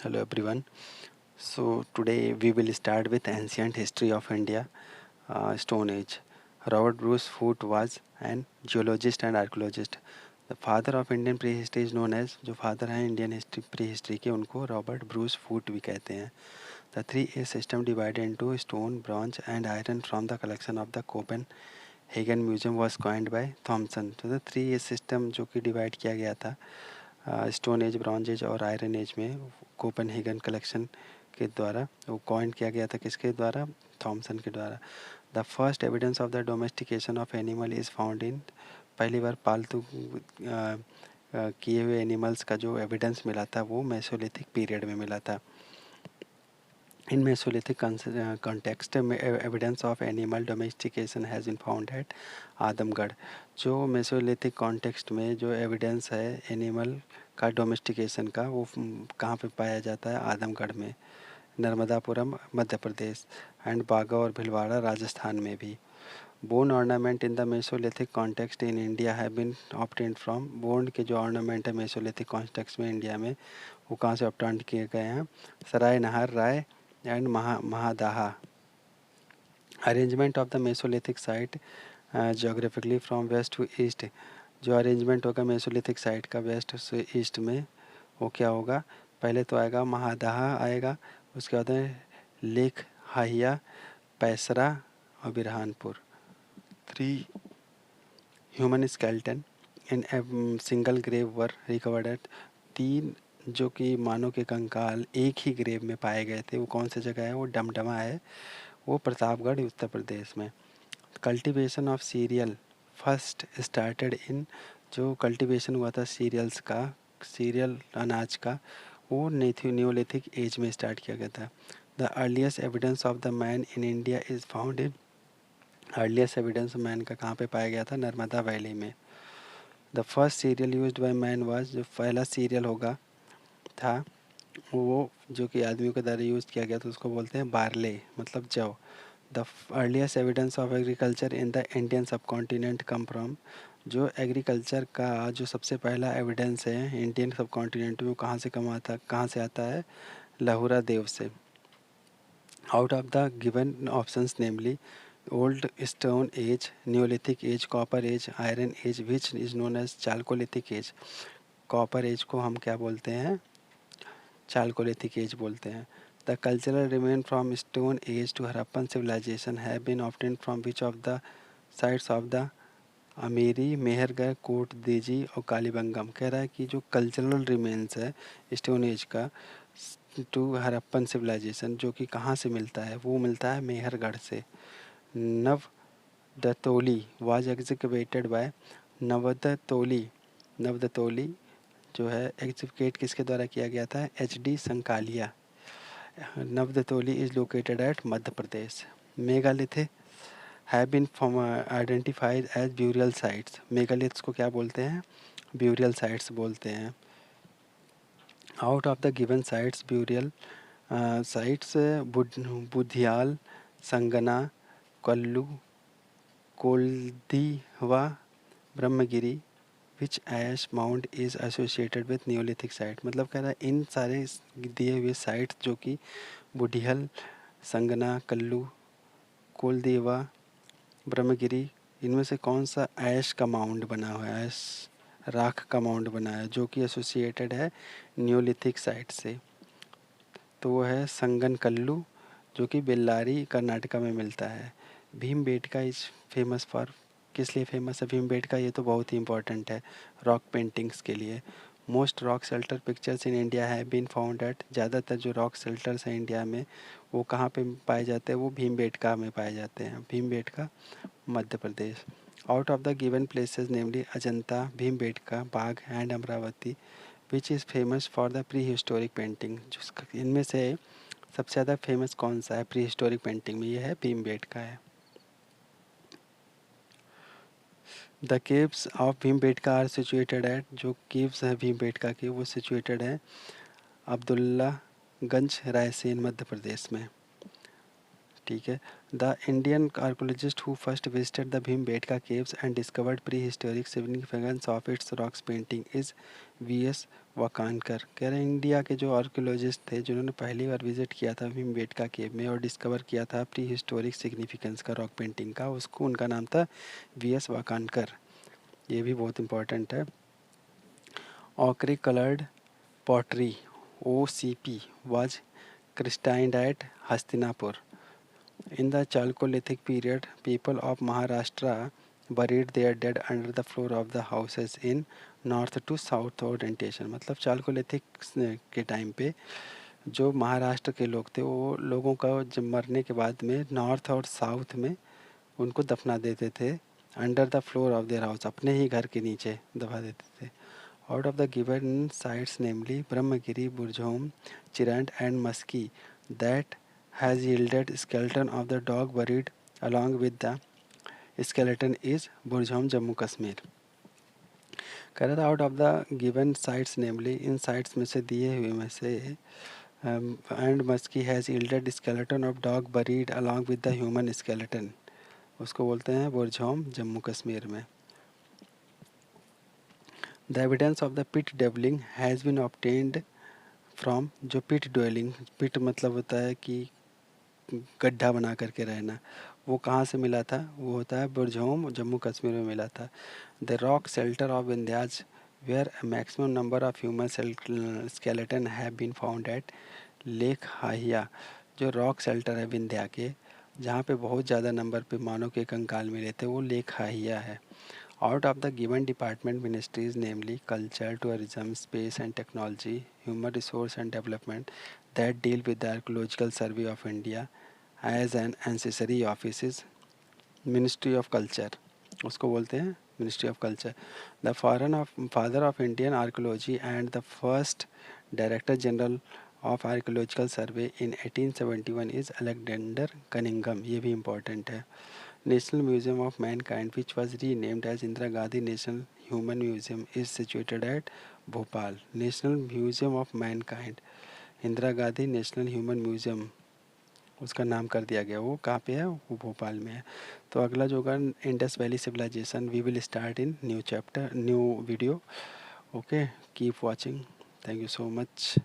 Hello everyone. So today we will start with ancient history of India, Stone Age. Robert Bruce Foote was an geologist and archaeologist. The father of Indian prehistory is known as जो father हैं Indian history prehistory के उनको Robert Bruce Foote भी कहते हैं. The 3A system divided into stone, bronze and iron from the collection of the Copenhagen Museum was coined by Thomson. तो the 3A system जो कि डिवाइड किया गया था स्टोन एज, ब्रॉन्ज एज और आयरन एज में कोपनहेगन कलेक्शन के द्वारा वो कॉइन किया गया था. किसके द्वारा? थॉमसन के द्वारा. The first evidence of the domestication of animal is found in, पहली बार पालतू किए हुए एनिमल्स का जो एविडेंस मिला था वो मेसोलिथिक पीरियड में मिला था. इन मेसोलिथिक कॉन्टेक्स्ट में evidence of animal domestication has been found at Adamgarh. जो मेसोलिथिक कॉन्टेक्स्ट में जो एविडेंस है एनिमल का डोमेस्टिकेशन का वो कहाँ पे पाया जाता है? आदमगढ़ में, नर्मदापुरम मध्य प्रदेश एंड बागा और भिलवाड़ा राजस्थान में भी. Bone ornament in the mesolithic context in India have been obtained from, bone के जो ऑर्नामेंट है मेसोलिथिक कॉन्टेक्स्ट में इंडिया में वो कहाँ से ऑब्टेन किए गए हैं? Sarai Nahar, Rai and Mahadaha. Arrangement of the Mesolithic site geographically from west to east. जो अरेंजमेंट होगा मेसोलिथिक साइट का वेस्ट से ईस्ट में वो क्या होगा? पहले तो आएगा महादाहा आएगा, उसके बाद लेक हाहिया, पैसरा और Birhanpur. 3 human skeleton in single grave were recovered at, 3 जो कि मानव के कंकाल एक ही ग्रेव में पाए गए थे. वो कौन सी जगह है? वो डमडमा है, वो प्रतापगढ़ उत्तर प्रदेश में. Cultivation of serial first started in, जो कल्टीवेशन हुआ था सीरियल्स का, सीरियल अनाज का, वो न्योलिथिक एज में स्टार्ट किया गया था. The earliest evidence of the man in India is found in, earliest evidence man का कहाँ पे पाया गया था? नर्मदा वैली में. The first serial used by man was, जो पहला सीरियल होगा था वो जो कि आदमियों के द्वारा यूज़ किया गया था उसको बोलते हैं बारले, मतलब जौ. The earliest evidence of agriculture in the Indian सब कॉन्टिनेंट कम फ्रॉम, जो एग्रीकल्चर का जो सबसे पहला एविडेंस है इंडियन सब कॉन्टिनेंट में वो कहाँ से आता है? लहुरा देव से. Out of the given options namely old stone age, Neolithic age, copper age, iron age, which is known age chalcolithic age. Copper age को हम क्या बोलते हैं? चालकोलिथिक एज बोलते हैं. The cultural remain from stone age to Harappan civilization have been obtain from which of the sites of the Amri, Mehrgarh, Kot Diji और कालीबंगम. कह रहा है कि जो कल्चरल रिमेन्स है स्टोन एज का टू हरप्पन सिविलाइजेशन जो कि कहाँ से मिलता है? वो मिलता है मेहरगढ़ से. Navdatoli was executed by, Navdatoli, Navdatoli जो है एग्जीक्यूट किसके द्वारा किया गया था? HD Sankalia. Navdatoli is located at Madhya Pradesh. Megalith have been identified as burial sites. Megaliths को क्या बोलते हैं? ब्यूरियल साइट्स बोलते हैं. Out of the given sites burial sites Budhial, Sangana, Kallu, Koldihwa, Brahmagiri, which ash mound is associated with Neolithic site. मतलब कह रहा है इन सारे दिए हुए साइट्स जो कि बुढ़ियल, संगना, कल्लू, कोलदेवा, ब्रह्मगिरी, इनमें से कौन सा ऐश का माउंट बना हुआ है? ऐश राख का माउंट बना है जो कि एसोसिएटेड है न्योलिथिक साइट से. तो वो है संगन कल्लू जो कि बेल्लारी कर्नाटका में मिलता है. भीमबेटका इज फेमस फॉर, किस लिए फेमस है भीमबेटका? ये तो बहुत ही इंपॉर्टेंट है रॉक पेंटिंग्स के लिए. Most rock shelter pictures in India है बीन फाउंड एट, ज़्यादातर जो रॉक शेल्टर्स हैं इंडिया में वो कहाँ पे पाए जाते हैं? वो भीमबेटका में पाए जाते हैं. Bhimbetka Madhya Pradesh. Out of the given places namely Ajanta, Bhimbetka, Bagh and Amaravati, which is famous for the prehistoric painting. इनमें से सबसे ज़्यादा फेमस कौन सा है प्री हिस्टोरिक पेंटिंग में? ये है भीमबेटका है. The caves of Bhimbetka are situated at, जो केव्स हैं भीमबेटका के वो सिचुएटेड है अब्दुल्लागंज, रायसेन, मध्य प्रदेश में. ठीक है। The Indian archaeologist who first visited the Bhimbetka caves and discovered prehistoric significance of its rocks painting is V S. Wakankar. कह रहे हैं इंडिया के जो आर्कोलॉजिस्ट थे जिन्होंने पहली बार विजिट किया था भीमबेटका केव में और डिस्कवर किया था प्री हिस्टोरिक सिग्निफिकेंस का रॉक पेंटिंग का, उसको उनका नाम था वी.एस. वाकानकर। ये भी बहुत इंपॉर्टेंट है। Ochre coloured pottery OCP was christened at Hastinapur. In the Chalcolithic period, people of Maharashtra buried their dead under the floor of the houses in north to south orientation. मतलब Chalcolithic के time पे जो महाराष्ट्र के लोग थे वो लोगों का जब मरने के बाद में नॉर्थ और साउथ में उनको दफना देते थे, under the floor of their house, अपने ही घर के नीचे दफा देते थे। Out of the given sites, namely Brahmagiri, Burjhom, Chirant and Maski, that has yielded skeleton of the dog buried along with the skeleton is Burjhom, Jammu Kashmir. कह रहा था out of the given sites namely इन sites में से दिए हुए में से and Maski has yielded skeleton of dog buried along with the human skeleton, उसको बोलते हैं बुरझोम, जम्मू कश्मीर में। The evidence of the pit dwelling has been obtained from, जो पिट ड्वेलिंग, पिट मतलब होता है कि गड्ढा बना करके रहना, वो कहाँ से मिला था, वो होता है बुरझोम, जम्मू कश्मीर में मिला था। The rock shelter of Vindhyas where a maximum number of human skeleton have been found at Lekhahia, जो रॉक शेल्टर है विंध्या के जहाँ पे बहुत ज़्यादा नंबर पे मानव के कंकाल मिले थे, वो लेक हाहिया है। Out of the given department ministries, namely culture, tourism, space and technology, human resource and development, that deal with the archaeological survey of India as an ancillary office is Ministry of Culture, उसको बोलते हैं Ministry of Culture. The father of Indian archaeology and the first Director General of Archaeological Survey in 1871 is Alexander Cunningham, ये भी important है। National Museum of Mankind, which was renamed as Indira Gandhi National Human Museum, is situated at Bhopal. National museum of Mankind, Indira Gandhi national human museum उसका नाम कर दिया गया, वो कहाँ पे है, वो भोपाल में है। तो अगला जो होगा Indus valley civilisation, we will start in new chapter, new video. Okay, keep watching, thank you so much.